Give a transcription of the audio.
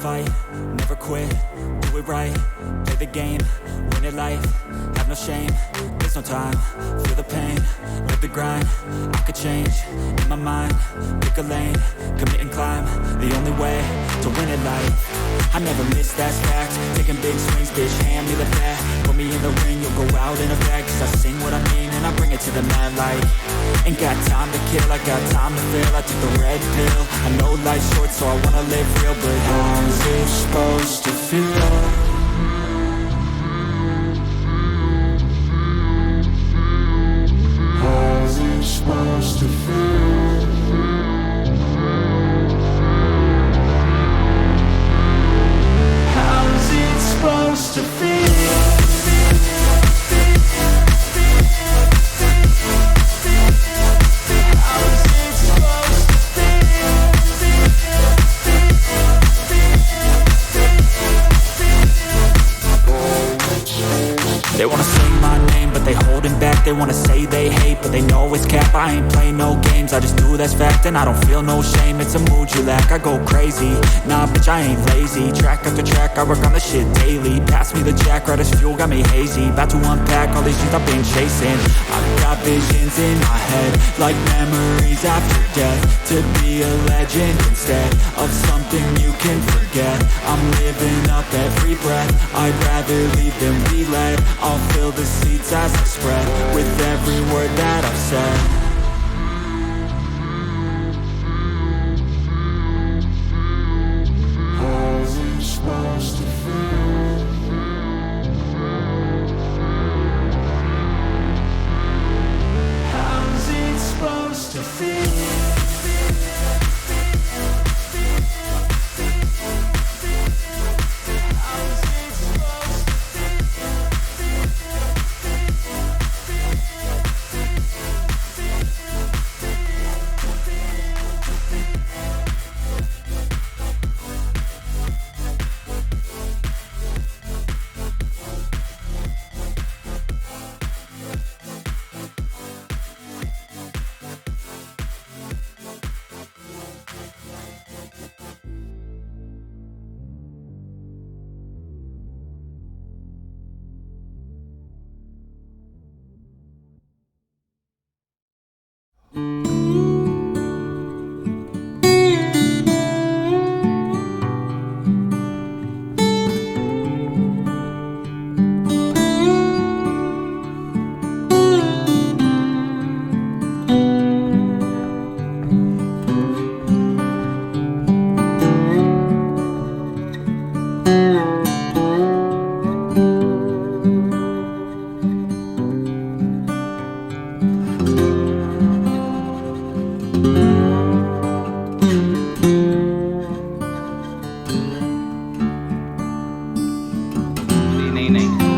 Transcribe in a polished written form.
fight, never quit, do it right, play the game, win it life, have no shame, there's no time, feel the pain, live the grind, I could change, in my mind, pick a lane, commit and climb, the only way to win it life. I never miss, that's fact, taking big swings, bitch, hand me the bat, put me in the ring, you'll go out in a bag, cause I sing what I mean and I bring it to the mad light. Ain't got time to kill, I got time to feel, I took the red pill, I know life's short so I wanna live real, but how's it supposed to feel? How's it supposed to feel? How's it supposed to feel? They wanna say my name, but they holding back. They wanna say they hate, but they know it's cap. I ain't play no games, I just do, that's fact. And I don't feel no shame, it's a mood you lack. I go crazy, nah bitch I ain't lazy. Track after track, I work on the shit daily. Pass me the jack, right as fuel, got me hazy. About to unpack all these things I've been chasing. I've got visions in my head, like memories after death. To be a legend instead of something you can forget. I'm living up every breath, I'd rather lead than be led. I'll fill the seats as I spread with every word that I've said. How's it supposed to feel? How's it supposed to feel? vc19